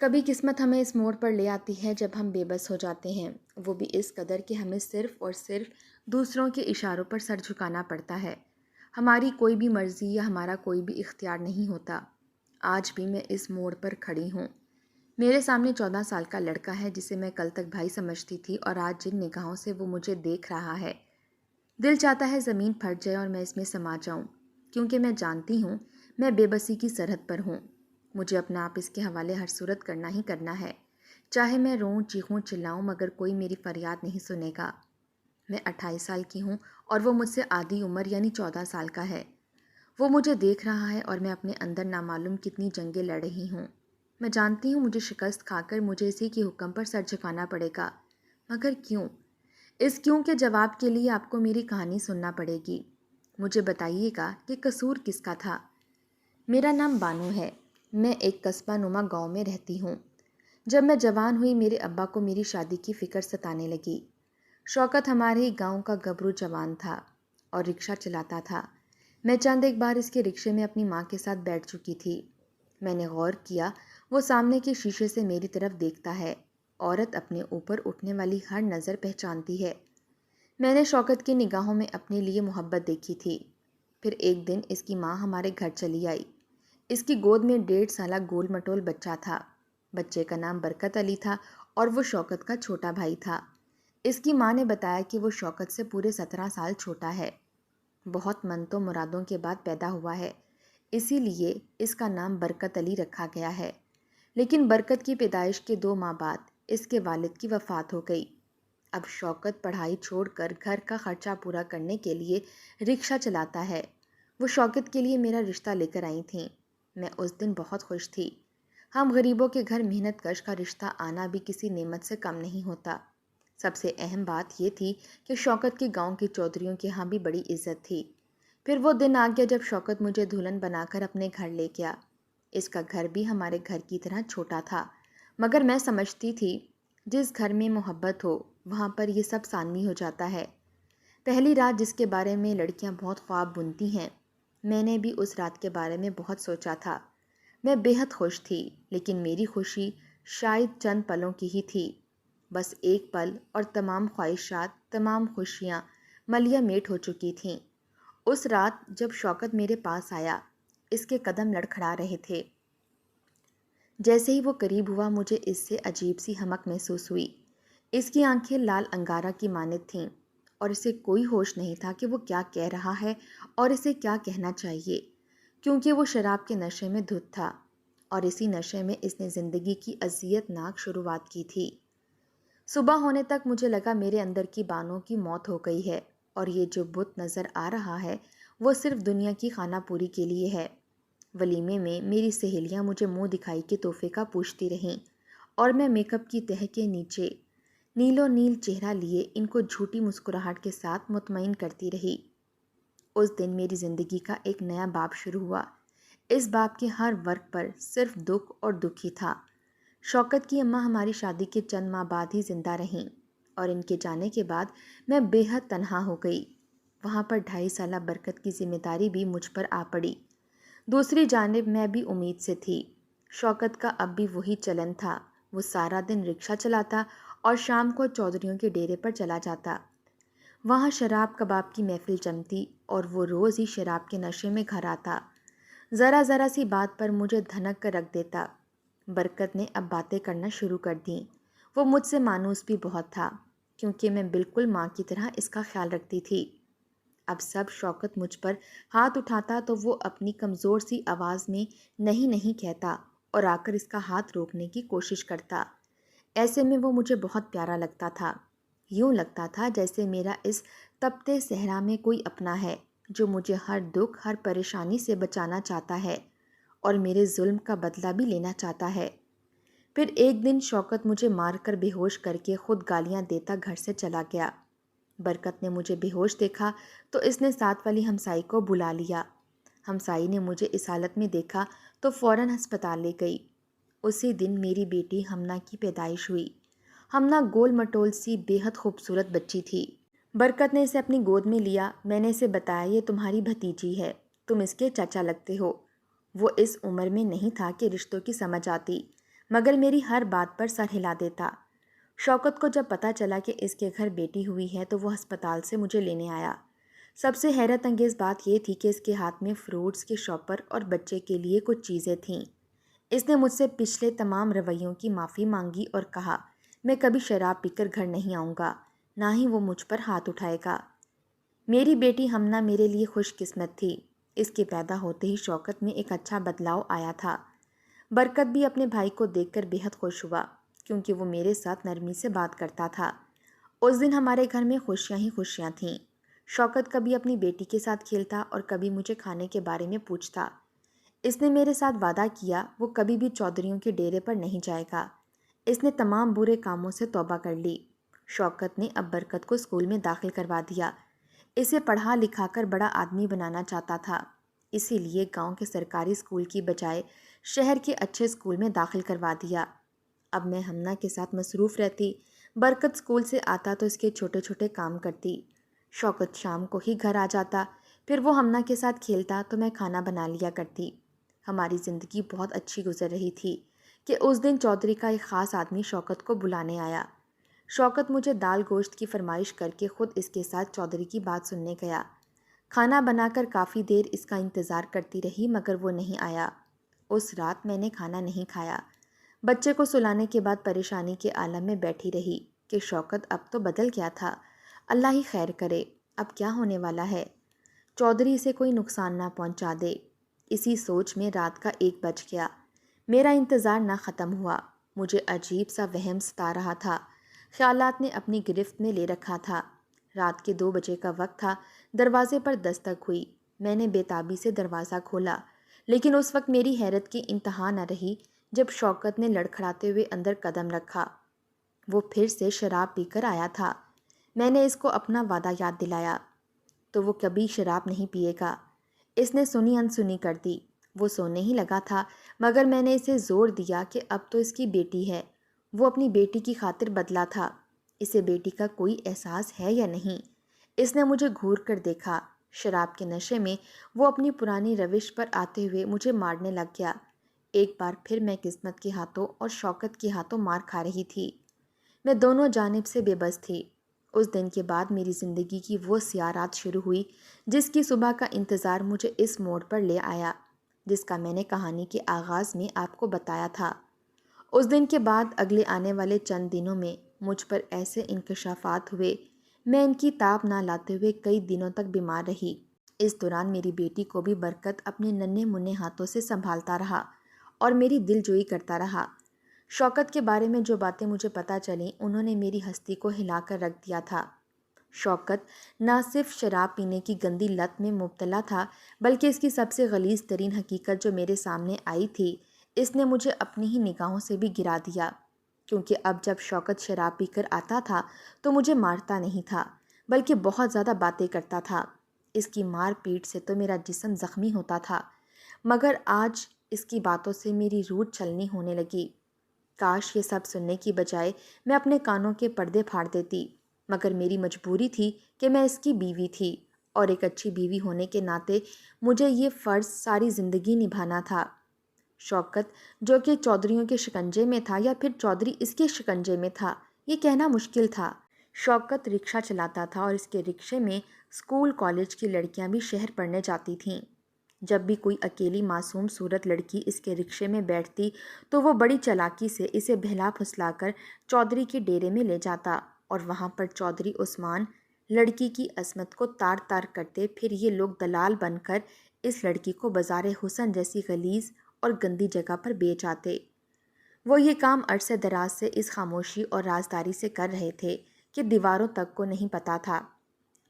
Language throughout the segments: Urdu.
کبھی قسمت ہمیں اس موڑ پر لے آتی ہے جب ہم بے بس ہو جاتے ہیں، وہ بھی اس قدر کہ ہمیں صرف اور صرف دوسروں کے اشاروں پر سر جھکانا پڑتا ہے۔ ہماری کوئی بھی مرضی یا ہمارا کوئی بھی اختیار نہیں ہوتا۔ آج بھی میں اس موڑ پر کھڑی ہوں۔ میرے سامنے 14 سال کا لڑکا ہے جسے میں کل تک بھائی سمجھتی تھی، اور آج جن نگاہوں سے وہ مجھے دیکھ رہا ہے، دل چاہتا ہے زمین پھٹ جائے اور میں اس میں سما جاؤں، کیونکہ میں جانتی ہوں میں بے بسی کی سرحد پر ہوں۔ مجھے اپنا آپ اس کے حوالے ہر صورت کرنا ہی کرنا ہے، چاہے میں روں، چیخوں، چلاؤں، مگر کوئی میری فریاد نہیں سنے گا۔ میں 28 سال کی ہوں اور وہ مجھ سے آدھی عمر یعنی 14 سال کا ہے۔ وہ مجھے دیکھ رہا ہے اور میں اپنے اندر نامعلوم کتنی جنگیں لڑ رہی ہوں۔ میں جانتی ہوں مجھے شکست کھا کر مجھے اسی کے حکم پر سر جھکانا پڑے گا، مگر کیوں؟ اس کیوں کے جواب کے لیے آپ کو میری کہانی سننا پڑے گی۔ مجھے بتائیے گا کہ قصور کس کا تھا۔ میرا نام بانو ہے، میں ایک قصبہ نما گاؤں میں رہتی ہوں۔ جب میں جوان ہوئی میرے ابا کو میری شادی کی فکر ستانے لگی۔ شوکت ہمارے ہی گاؤں کا گبرو جوان تھا اور رکشہ چلاتا تھا۔ میں چند ایک بار اس کے رکشے میں اپنی ماں کے ساتھ بیٹھ چکی تھی۔ میں نے غور کیا، وہ سامنے کے شیشے سے میری طرف دیکھتا ہے۔ عورت اپنے اوپر اٹھنے والی ہر نظر پہچانتی ہے۔ میں نے شوکت کی نگاہوں میں اپنے لیے محبت دیکھی تھی۔ پھر ایک دن اس کی ماں ہمارے گھر چلی آئی۔ اس کی گود میں 1.5 سالہ گول مٹول بچہ تھا۔ بچے کا نام برکت علی تھا اور وہ شوکت کا چھوٹا بھائی تھا۔ اس کی ماں نے بتایا کہ وہ شوکت سے پورے 17 سال چھوٹا ہے، بہت منتوں مرادوں کے بعد پیدا ہوا ہے، اسی لیے اس کا نام برکت علی رکھا گیا ہے۔ لیکن برکت کی پیدائش کے 2 ماہ بعد اس کے والد کی وفات ہو گئی۔ اب شوکت پڑھائی چھوڑ کر گھر کا خرچہ پورا کرنے کے لیے رکشہ چلاتا ہے۔ وہ شوکت کے لیے میرا رشتہ لے کر آئی تھیں۔ میں اس دن بہت خوش تھی۔ ہم غریبوں کے گھر محنت کش کا رشتہ آنا بھی کسی نعمت سے کم نہیں ہوتا۔ سب سے اہم بات یہ تھی کہ شوکت کے گاؤں کے چودھریوں کے ہاں بھی بڑی عزت تھی۔ پھر وہ دن آ گیا جب شوکت مجھے دلہن بنا کر اپنے گھر لے گیا۔ اس کا گھر بھی ہمارے گھر کی طرح چھوٹا تھا، مگر میں سمجھتی تھی جس گھر میں محبت ہو وہاں پر یہ سب ثانوی ہو جاتا ہے۔ پہلی رات جس کے بارے میں لڑکیاں بہت خواب بنتی ہیں، میں نے بھی اس رات کے بارے میں بہت سوچا تھا۔ میں بے حد خوش تھی، لیکن میری خوشی شاید چند پلوں کی ہی تھی، بس ایک پل، اور تمام خواہشات، تمام خوشیاں ملیہ میٹ ہو چکی تھیں۔ اس رات جب شوکت میرے پاس آیا، اس کے قدم لڑکھڑا رہے تھے۔ جیسے ہی وہ قریب ہوا مجھے اس سے عجیب سی حمق محسوس ہوئی۔ اس کی آنکھیں لال انگارہ کی مانند تھیں اور اسے کوئی ہوش نہیں تھا کہ وہ کیا کہہ رہا ہے اور اسے کیا کہنا چاہیے، کیونکہ وہ شراب کے نشے میں دھت تھا، اور اسی نشے میں اس نے زندگی کی اذیت ناک شروعات کی تھی۔ صبح ہونے تک مجھے لگا میرے اندر کی بانو کی موت ہو گئی ہے، اور یہ جو بت نظر آ رہا ہے وہ صرف دنیا کی خانہ پوری کے لیے ہے۔ ولیمے میں میری سہیلیاں مجھے منہ دکھائی کے تحفے کا پوچھتی رہیں، اور میں میک اپ کی تہہ کے نیچے نیلو نیل چہرہ لیے ان کو جھوٹی مسکراہٹ کے ساتھ مطمئن کرتی رہی۔ اس دن میری زندگی کا ایک نیا باب شروع ہوا۔ اس باب کے ہر ورق پر صرف دکھ اور دکھ ہی تھا۔ شوکت کی اماں ہماری شادی کے چند ماہ بعد ہی زندہ رہیں، اور ان کے جانے کے بعد میں بے حد تنہا ہو گئی۔ وہاں پر 2.5 سالہ برکت کی ذمہ داری بھی مجھ پر آ پڑی۔ دوسری جانب میں بھی امید سے تھی۔ شوکت کا اب بھی وہی چلن تھا، وہ سارا دن رکشہ چلاتا اور شام کو چودھریوں کے ڈیرے پر چلا جاتا۔ وہاں شراب کباب کی محفل جمتی اور وہ روز ہی شراب کے نشے میں گھر آتا۔ ذرا ذرا سی بات پر مجھے دھنک کر رکھ دیتا۔ برکت نے اب باتیں کرنا شروع کر دیں۔ وہ مجھ سے مانوس بھی بہت تھا، کیونکہ میں بالکل ماں کی طرح اس کا خیال رکھتی تھی۔ اب سب شوکت مجھ پر ہاتھ اٹھاتا تو وہ اپنی کمزور سی آواز میں نہیں نہیں کہتا اور آ کر اس کا ہاتھ روکنے کی کوشش کرتا۔ ایسے میں وہ مجھے بہت پیارا لگتا تھا۔ یوں لگتا تھا جیسے میرا اس تپتے صحرا میں کوئی اپنا ہے جو مجھے ہر دکھ، ہر پریشانی سے بچانا چاہتا ہے اور میرے ظلم کا بدلہ بھی لینا چاہتا ہے۔ پھر ایک دن شوکت مجھے مار کر بے ہوش کر کے خود گالیاں دیتا گھر سے چلا گیا۔ برکت نے مجھے بے ہوش دیکھا تو اس نے ساتھ والی ہمسائی کو بلا لیا۔ ہمسائی نے مجھے اس حالت میں دیکھا تو فوراً ہسپتال لے گئی۔ اسی دن میری بیٹی ہمنا کی پیدائش ہوئی۔ ہمنا گول مٹول سی بے حد خوبصورت بچی تھی۔ برکت نے اسے اپنی گود میں لیا۔ میں نے اسے بتایا یہ تمہاری بھتیجی ہے، تم اس کے چچا لگتے ہو۔ وہ اس عمر میں نہیں تھا کہ رشتوں کی سمجھ آتی، مگر میری ہر بات پر سر ہلا دیتا۔ شوکت کو جب پتہ چلا کہ اس کے گھر بیٹی ہوئی ہے تو وہ ہسپتال سے مجھے لینے آیا۔ سب سے حیرت انگیز بات یہ تھی کہ اس کے ہاتھ میں فروٹس کے شاپر اور بچے کے لیے کچھ چیزیں تھیں۔ اس نے مجھ سے پچھلے تمام رویوں کی معافی مانگی اور کہا میں کبھی شراب پی کر گھر نہیں آؤں گا، نہ ہی وہ مجھ پر ہاتھ اٹھائے گا۔ میری بیٹی ہمنا میرے لیے خوش قسمت تھی۔ اس کے پیدا ہوتے ہی شوکت میں ایک اچھا بدلاؤ آیا تھا۔ برکت بھی اپنے بھائی کو دیکھ کر بے حد خوش ہوا کیونکہ وہ میرے ساتھ نرمی سے بات کرتا تھا۔ اس دن ہمارے گھر میں خوشیاں ہی خوشیاں تھیں۔ شوکت کبھی اپنی بیٹی کے ساتھ کھیلتا اور کبھی مجھے کھانے کے بارے میں پوچھتا۔ اس نے میرے ساتھ وعدہ کیا وہ کبھی بھی چودھریوں کے ڈیرے پر نہیں جائے گا۔ اس نے تمام برے کاموں سے توبہ کر لی۔ شوکت نے اب برکت کو اسکول میں داخل کروا دیا۔ اسے پڑھا لکھا کر بڑا آدمی بنانا چاہتا تھا، اسی لیے گاؤں کے سرکاری اسکول کی بجائے شہر کے اچھے اسکول میں داخل کروا دیا۔ اب میں ہمنا کے ساتھ مصروف رہتی۔ برکت اسکول سے آتا تو اس کے چھوٹے چھوٹے کام کرتی۔ شوکت شام کو ہی گھر آ جاتا، پھر وہ ہمنا کے ساتھ کھیلتا تو میں کھانا بنا لیا کرتی۔ ہماری زندگی بہت اچھی گزر رہی تھی کہ اس دن چودھری کا ایک خاص آدمی شوکت کو بلانے آیا۔ شوکت مجھے دال گوشت کی فرمائش کر کے خود اس کے ساتھ چودھری کی بات سننے گیا۔ کھانا بنا کر کافی دیر اس کا انتظار کرتی رہی مگر وہ نہیں آیا۔ اس رات میں نے کھانا نہیں کھایا۔ بچے کو سلانے کے بعد پریشانی کے عالم میں بیٹھی رہی کہ شوکت اب تو بدل گیا تھا، اللہ ہی خیر کرے، اب کیا ہونے والا ہے، چودھری سے کوئی نقصان نہ پہنچا دے۔ اسی سوچ میں رات کا 1 بج گیا۔ میرا انتظار نہ ختم ہوا۔ مجھے عجیب سا وہم ستا رہا تھا، خیالات نے اپنی گرفت میں لے رکھا تھا۔ رات کے 2 بجے کا وقت تھا، دروازے پر دستک ہوئی۔ میں نے بے تابی سے دروازہ کھولا، لیکن اس وقت میری حیرت کی انتہا نہ رہی جب شوکت نے لڑکھڑاتے ہوئے اندر قدم رکھا۔ وہ پھر سے شراب پی کر آیا تھا۔ میں نے اس کو اپنا وعدہ یاد دلایا تو وہ کبھی شراب نہیں پیے گا۔ اس نے سنی انسنی کر دی۔ وہ سونے ہی لگا تھا مگر میں نے اسے زور دیا کہ اب تو اس کی بیٹی ہے، وہ اپنی بیٹی کی خاطر بدلا تھا، اسے بیٹی کا کوئی احساس ہے یا نہیں۔ اس نے مجھے گھور کر دیکھا۔ شراب کے نشے میں وہ اپنی پرانی روش پر آتے ہوئے مجھے مارنے لگ گیا۔ ایک بار پھر میں قسمت کے ہاتھوں اور شوکت کے ہاتھوں مار کھا رہی تھی۔ میں دونوں جانب سے بے بس تھی۔ اس دن کے بعد میری زندگی کی وہ سیاہ رات شروع ہوئی جس کی صبح کا انتظار مجھے اس موڑ پر لے آیا جس کا میں نے کہانی کے آغاز میں آپ کو بتایا تھا۔ اس دن کے بعد اگلے آنے والے چند دنوں میں مجھ پر ایسے انکشافات ہوئے، میں ان کی تاب نہ لاتے ہوئے کئی دنوں تک بیمار رہی۔ اس دوران میری بیٹی کو بھی برکت اپنے ننھے منھے ہاتھوں سے سنبھالتا رہا اور میری دل جوئی کرتا رہا۔ شوکت کے بارے میں جو باتیں مجھے پتہ چلیں انہوں نے میری ہستی کو ہلا کر رکھ دیا تھا۔ شوکت نہ صرف شراب پینے کی گندی لت میں مبتلا تھا بلکہ اس کی سب سے غلیظ ترین حقیقت جو میرے سامنے آئی تھی اس نے مجھے اپنی ہی نگاہوں سے بھی گرا دیا، کیونکہ اب جب شوکت شراب پی کر آتا تھا تو مجھے مارتا نہیں تھا بلکہ بہت زیادہ باتیں کرتا تھا۔ اس کی مار پیٹ سے تو میرا جسم زخمی ہوتا تھا مگر آج اس کی باتوں سے میری روح چھلنی ہونے لگی۔ کاش یہ سب سننے کی بجائے میں اپنے کانوں کے پردے پھاڑ دیتی، مگر میری مجبوری تھی کہ میں اس کی بیوی تھی اور ایک اچھی بیوی ہونے کے ناطے مجھے یہ فرض ساری زندگی نبھانا تھا۔ شوکت جو کہ چودھریوں کے شکنجے میں تھا یا پھر چودھری اس کے شکنجے میں تھا یہ کہنا مشکل تھا۔ شوکت رکشہ چلاتا تھا اور اس کے رکشے میں اسکول کالج کی لڑکیاں بھی شہر پڑھنے جاتی تھیں۔ جب بھی کوئی اکیلی معصوم صورت لڑکی اس کے رکشے میں بیٹھتی تو وہ بڑی چالاکی سے اسے بہلا پھسلا کر چودھری کے ڈیرے میں لے جاتا اور وہاں پر چودھری عثمان لڑکی کی عصمت کو تار تار کرتے، پھر یہ لوگ دلال بن کر اس لڑکی کو بازار حسن جیسی غلیظ اور گندی جگہ پر بیچ آتے۔ وہ یہ کام عرصے دراز سے اس خاموشی اور رازداری سے کر رہے تھے کہ دیواروں تک کو نہیں پتہ تھا۔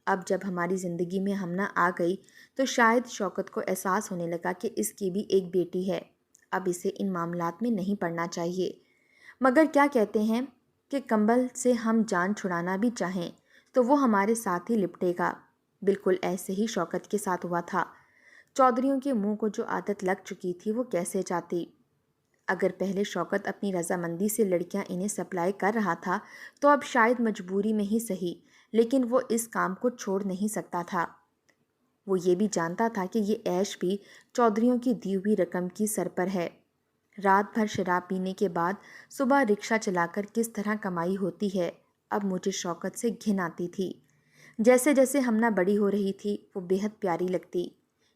اب جب ہماری زندگی میں ہمنا آ گئی تو شاید شوکت کو احساس ہونے لگا کہ اس کی بھی ایک بیٹی ہے، اب اسے ان معاملات میں نہیں پڑنا چاہیے۔ مگر کیا کہتے ہیں کہ کمبل سے ہم جان چھڑانا بھی چاہیں تو وہ ہمارے ساتھ ہی لپٹے گا۔ بالکل ایسے ہی شوکت کے ساتھ ہوا تھا۔ چودھریوں کے منہ کو جو عادت لگ چکی تھی وہ کیسے جاتی؟ اگر پہلے شوکت اپنی رضامندی سے لڑکیاں انہیں سپلائی کر رہا تھا تو اب شاید مجبوری میں ہی صحیح لیکن وہ اس کام کو چھوڑ نہیں سکتا تھا۔ وہ یہ بھی جانتا تھا کہ یہ عیش بھی چودھریوں کی دی ہوئی رقم کی سر پر ہے۔ رات بھر شراب پینے کے بعد صبح رکشہ چلا کر کس طرح کمائی ہوتی ہے، اب مجھے شوکت سے گھن آتی تھی۔ جیسے جیسے ہمنا بڑی ہو رہی تھی وہ بے حد پیاری لگتی۔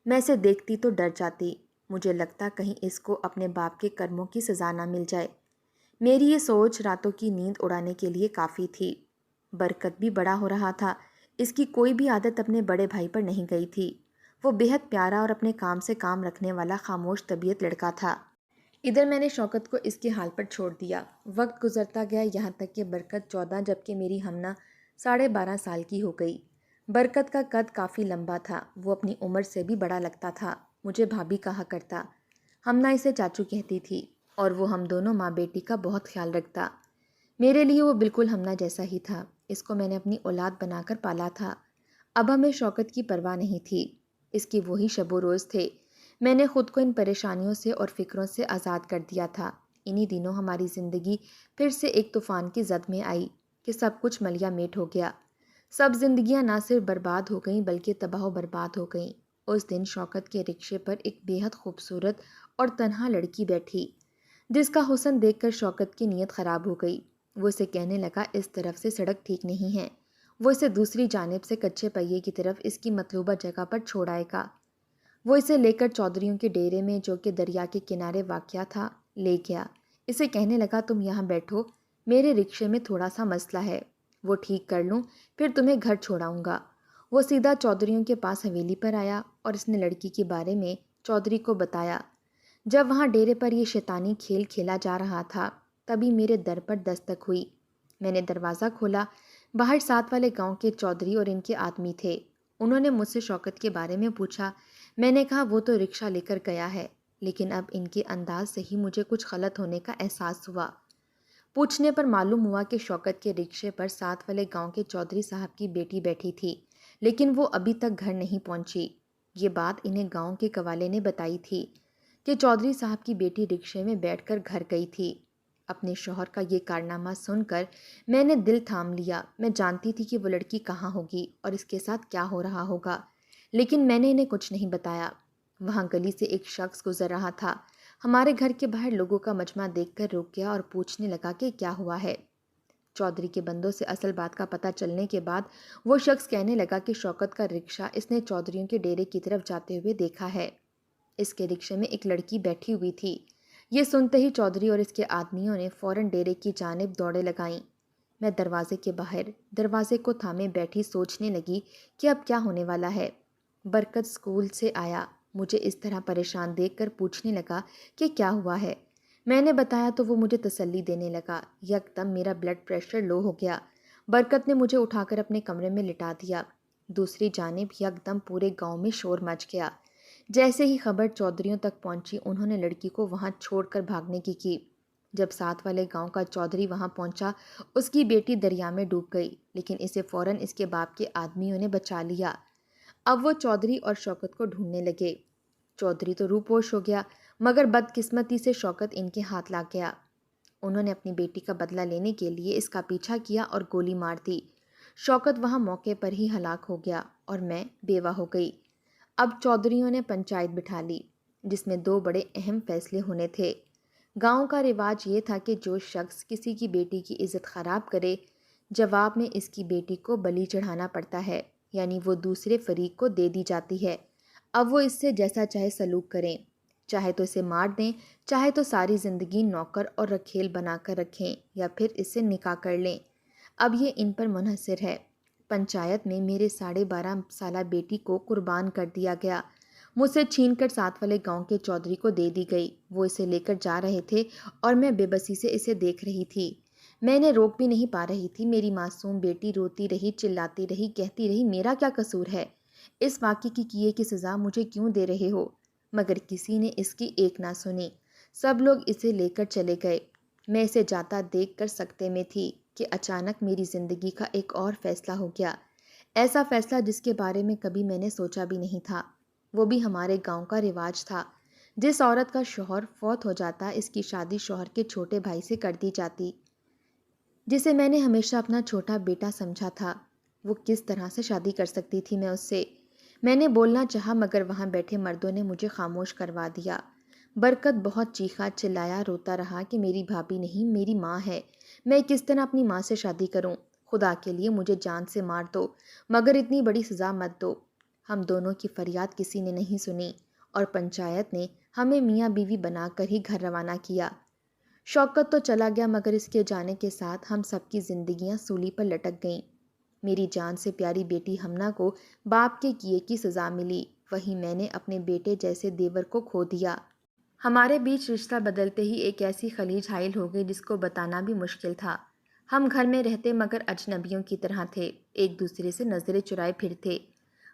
میں اسے دیکھتی تو ڈر جاتی، مجھے لگتا کہیں اس کو اپنے باپ کے کرموں کی سزا نہ مل جائے۔ میری یہ سوچ راتوں کی نیند اڑانے کے لیے کافی تھی۔ برکت بھی بڑا ہو رہا تھا، اس کی کوئی بھی عادت اپنے بڑے بھائی پر نہیں گئی تھی۔ وہ بے حد پیارا اور اپنے کام سے کام رکھنے والا خاموش طبیعت لڑکا تھا۔ ادھر میں نے شوکت کو اس کے حال پر چھوڑ دیا۔ وقت گزرتا گیا یہاں تک کہ برکت 14 جبکہ میری ہمنا 12.5 سال کی ہو گئی۔ برکت کا قد کافی لمبا تھا، وہ اپنی عمر سے بھی بڑا لگتا تھا، مجھے بھابھی کہا کرتا۔ ہمنا اسے چاچو کہتی تھی اور وہ ہم دونوں ماں بیٹی کا بہت خیال رکھتا۔ میرے لیے وہ بالکل ہمنا جیسا ہی تھا، اس کو میں نے اپنی اولاد بنا کر پالا تھا۔ اب ہمیں شوکت کی پرواہ نہیں تھی، اس کی وہی شب و روز تھے۔ میں نے خود کو ان پریشانیوں سے اور فکروں سے آزاد کر دیا تھا۔ انہی دنوں ہماری زندگی پھر سے ایک طوفان کی زد میں آئی کہ سب کچھ ملیا میٹ ہو گیا۔ سب زندگیاں نہ صرف برباد ہو گئیں بلکہ تباہ و برباد ہو گئیں۔ اس دن شوکت کے رکشے پر ایک بے حد خوبصورت اور تنہا لڑکی بیٹھی، جس کا حسن دیکھ کر شوکت کی نیت خراب ہو گئی۔ وہ اسے کہنے لگا اس طرف سے سڑک ٹھیک نہیں ہے، وہ اسے دوسری جانب سے کچے پہیے کی طرف اس کی مطلوبہ جگہ پر چھوڑ آئے گا۔ وہ اسے لے کر چودھریوں کے ڈیرے میں جو کہ دریا کے کنارے واقع تھا لے گیا۔ اسے کہنے لگا تم یہاں بیٹھو، میرے رکشے میں تھوڑا سا مسئلہ ہے، وہ ٹھیک کر لوں پھر تمہیں گھر چھوڑاؤں گا۔ وہ سیدھا چودھریوں کے پاس حویلی پر آیا اور اس نے لڑکی کے بارے میں چودھری کو بتایا۔ جب وہاں ڈیرے پر یہ شیطانی کھیل کھیلا جا رہا تھا تبھی میرے در پر دستک ہوئی۔ میں نے دروازہ کھولا، باہر ساتھ والے گاؤں کے چودھری اور ان کے آدمی تھے۔ انہوں نے مجھ سے شوکت کے بارے میں پوچھا۔ میں نے کہا وہ تو رکشہ لے کر گیا ہے، لیکن اب ان کے انداز سے ہی مجھے کچھ غلط ہونے کا احساس ہوا۔ پوچھنے پر معلوم ہوا کہ شوکت کے رکشے پر ساتھ والے گاؤں کے چودھری صاحب کی بیٹی بیٹھی تھی، لیکن وہ ابھی تک گھر نہیں پہنچی۔ یہ بات انہیں گاؤں کے قوالے نے بتائی تھی کہ چودھری صاحب کی بیٹی رکشے میں بیٹھ کر گھر گئی تھی۔ اپنے شوہر کا یہ کارنامہ سن کر میں نے دل تھام لیا۔ میں جانتی تھی کہ وہ لڑکی کہاں ہوگی اور اس کے ساتھ کیا ہو رہا ہوگا، لیکن میں نے انہیں کچھ نہیں بتایا۔ وہاں گلی سے ایک شخص گزر رہا تھا، ہمارے گھر کے باہر لوگوں کا مجمع دیکھ کر رک گیا اور پوچھنے لگا کہ کیا ہوا ہے۔ چودھری کے بندوں سے اصل بات کا پتہ چلنے کے بعد وہ شخص کہنے لگا کہ شوکت کا رکشہ اس نے چودھریوں کے ڈیرے کی طرف جاتے ہوئے دیکھا ہے۔ اس کے رکشے میں ایک لڑکی بیٹھی ہوئی تھی۔ یہ سنتے ہی چودھری اور اس کے آدمیوں نے فوراً ڈیرے کی جانب دوڑیں لگائیں۔ میں دروازے کے باہر دروازے کو تھامے بیٹھی سوچنے لگی کہ اب کیا ہونے والا ہے۔ برکت اسکول سے آیا، مجھے اس طرح پریشان دیکھ کر پوچھنے لگا کہ کیا ہوا ہے۔ میں نے بتایا تو وہ مجھے تسلی دینے لگا۔ یکدم میرا بلڈ پریشر لو ہو گیا۔ برکت نے مجھے اٹھا کر اپنے کمرے میں لٹا دیا۔ دوسری جانب یکدم پورے گاؤں میں شور مچ گیا۔ جیسے ہی خبر چودھریوں تک پہنچی انہوں نے لڑکی کو وہاں چھوڑ کر بھاگنے کی۔ جب ساتھ والے گاؤں کا چودھری وہاں پہنچا اس کی بیٹی دریا میں ڈوب گئی، لیکن اسے فوراً اس کے باپ کے آدمیوں نے بچا لیا۔ اب وہ چودھری اور شوکت کو ڈھونڈنے لگے۔ چودھری تو روپوش ہو گیا، مگر بدقسمتی سے شوکت ان کے ہاتھ لگ گیا۔ انہوں نے اپنی بیٹی کا بدلہ لینے کے لیے اس کا پیچھا کیا اور گولی مار دی۔ شوکت وہاں موقع پر ہی ہلاک ہو گیا اور میں بیوہ ہو گئی۔ اب چودھریوں نے پنچایت بٹھا لی جس میں 2 بڑے اہم فیصلے ہونے تھے۔ گاؤں کا رواج یہ تھا کہ جو شخص کسی کی بیٹی کی عزت خراب کرے جواب میں اس کی بیٹی کو بلی چڑھانا پڑتا ہے، یعنی وہ دوسرے فریق کو دے دی جاتی ہے۔ اب وہ اس سے جیسا چاہے سلوک کریں، چاہے تو اسے مار دیں، چاہے تو ساری زندگی نوکر اور رکھیل بنا کر رکھیں یا پھر اس سے نکاح کر لیں۔ اب یہ ان پر منحصر ہے۔ پنچایت میں میرے 12.5 سالہ بیٹی کو قربان کر دیا گیا، مجھ سے چھین کر ساتھ والے گاؤں کے چودھری کو دے دی گئی۔ وہ اسے لے کر جا رہے تھے اور میں بے بسی سے اسے دیکھ رہی تھی۔ میں نے روک بھی نہیں پا رہی تھی۔ میری معصوم بیٹی روتی رہی، چلاتی رہی، کہتی رہی میرا کیا قصور ہے، اس واقعے کی کیے کی سزا مجھے کیوں دے رہے ہو؟ مگر کسی نے اس کی ایک نہ سنی۔ سب لوگ اسے لے کر چلے گئے۔ میں اسے جاتا دیکھ کر سکتے میں تھی کہ اچانک میری زندگی کا ایک اور فیصلہ ہو گیا، ایسا فیصلہ جس کے بارے میں کبھی میں نے سوچا بھی نہیں تھا۔ وہ بھی ہمارے گاؤں کا رواج تھا، جس عورت کا شوہر فوت ہو جاتا اس کی شادی شوہر کے چھوٹے بھائی سے کر دی جاتی، جسے میں نے ہمیشہ اپنا چھوٹا بیٹا سمجھا تھا۔ وہ کس طرح سے شادی کر سکتی تھی میں اس سے؟ میں نے بولنا چاہا مگر وہاں بیٹھے مردوں نے مجھے خاموش کروا دیا۔ برکت بہت چیخا چلایا روتا رہا کہ میری بھابھی نہیں، میری ماں ہے، میں کس طرح اپنی ماں سے شادی کروں؟ خدا کے لیے مجھے جان سے مار دو، مگر اتنی بڑی سزا مت دو۔ ہم دونوں کی فریاد کسی نے نہیں سنی اور پنچایت نے ہمیں میاں بیوی بنا کر ہی گھر روانہ کیا۔ شوکت تو چلا گیا، مگر اس کے جانے کے ساتھ ہم سب کی زندگیاں سولی پر لٹک گئیں۔ میری جان سے پیاری بیٹی ہمنا کو باپ کے کیے کی سزا ملی، وہیں میں نے اپنے بیٹے جیسے دیور کو کھو دیا۔ ہمارے بیچ رشتہ بدلتے ہی ایک ایسی خلیج حائل ہو گئی جس کو بتانا بھی مشکل تھا۔ ہم گھر میں رہتے مگر اجنبیوں کی طرح تھے، ایک دوسرے سے نظریں چرائے پھرتے۔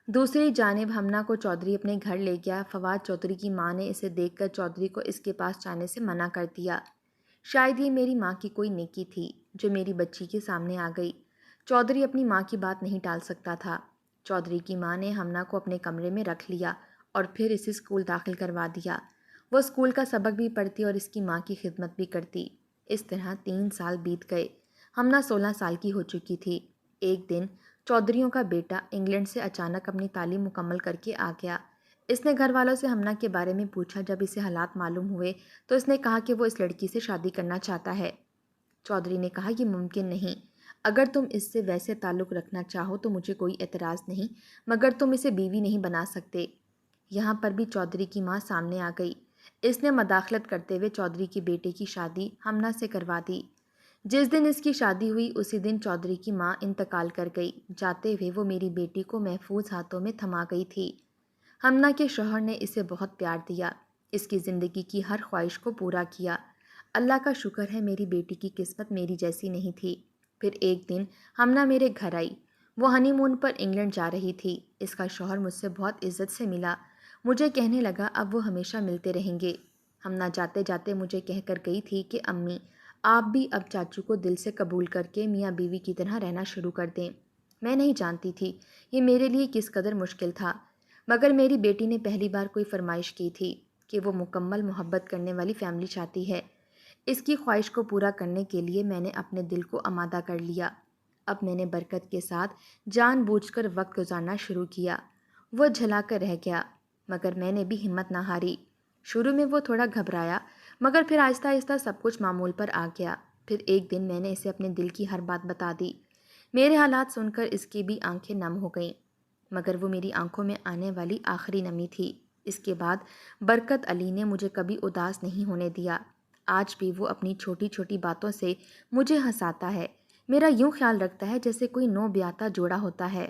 دوسری جانب ہمنا کو چودھری اپنے گھر لے گیا۔ فواد چودھری کی ماں نے اسے دیکھ کر چودھری کو اس کے پاس جانے سے منع کر دیا۔ شاید یہ میری ماں کی کوئی نیکی تھی جو میری بچی کے سامنے آ گئی۔ چودھری اپنی ماں کی بات نہیں ٹال سکتا تھا۔ چودھری کی ماں نے ہمنا کو اپنے کمرے میں رکھ لیا اور پھر اسے اسکول داخل کروا دیا۔ وہ اسکول کا سبق بھی پڑھتی اور اس کی ماں کی خدمت بھی کرتی۔ اس طرح 3 سال بیت گئے۔ ہمنا 16 سال کی ہو چکی تھی۔ ایک دن چودھریوں کا بیٹا انگلینڈ سے اچانک اپنی تعلیم مکمل کر کے آ گیا۔ اس نے گھر والوں سے ہمنا کے بارے میں پوچھا۔ جب اسے حالات معلوم ہوئے تو اس نے کہا کہ وہ اس لڑکی سے شادی کرنا چاہتا ہے۔ چودھری نے کہا یہ ممکن نہیں، اگر تم اس سے ویسے تعلق رکھنا چاہو تو مجھے کوئی اعتراض نہیں، مگر تم اسے بیوی نہیں بنا سکتے۔ یہاں پر بھی چودھری کی ماں سامنے آ گئی۔ اس نے مداخلت کرتے ہوئے چودھری کے بیٹے کی شادی ہمنا سے کروا دی۔ جس دن اس کی شادی ہوئی اسی دن چودھری کی ماں انتقال کر گئی۔ جاتے ہوئے وہ میری بیٹی کو محفوظ ہاتھوں میں تھما گئی تھی۔ ہمنا کے شوہر نے اسے بہت پیار دیا، اس کی زندگی کی ہر خواہش کو پورا کیا۔ اللہ کا شکر ہے میری بیٹی کی قسمت میری جیسی نہیں تھی۔ پھر ایک دن ہمنا میرے گھر آئی۔ وہ ہنی مون پر انگلینڈ جا رہی تھی۔ اس کا شوہر مجھ سے بہت عزت سے ملا، مجھے کہنے لگا اب وہ ہمیشہ ملتے رہیں گے۔ ہمنا جاتے جاتے مجھے کہہ کر گئی تھی کہ امی آپ بھی اب چاچو کو دل سے قبول کر کے میاں بیوی کی طرح رہنا شروع کر دیں۔ میں نہیں جانتی تھی یہ میرے لیے کس قدر مشکل تھا، مگر میری بیٹی نے پہلی بار کوئی فرمائش کی تھی کہ وہ مکمل محبت کرنے والی فیملی چاہتی ہے۔ اس کی خواہش کو پورا کرنے کے لیے میں نے اپنے دل کو آمادہ کر لیا۔ اب میں نے برکت کے ساتھ جان بوجھ کر وقت گزارنا شروع کیا۔ وہ جھلا کر رہ گیا، مگر میں نے بھی ہمت نہ ہاری۔ شروع میں وہ تھوڑا گھبرایا، مگر پھر آہستہ آہستہ سب کچھ معمول پر آ گیا۔ پھر ایک دن میں نے اسے اپنے دل کی ہر بات بتا دی۔ میرے حالات سن کر اس کی بھی آنکھیں نم ہو گئیں، مگر وہ میری آنکھوں میں آنے والی آخری نمی تھی۔ اس کے بعد برکت علی نے مجھے کبھی اداس نہیں ہونے دیا۔ آج بھی وہ اپنی چھوٹی چھوٹی باتوں سے مجھے ہنساتا ہے۔ میرا یوں خیال رکھتا ہے جیسے کوئی نو بیاہتا جوڑا ہوتا ہے۔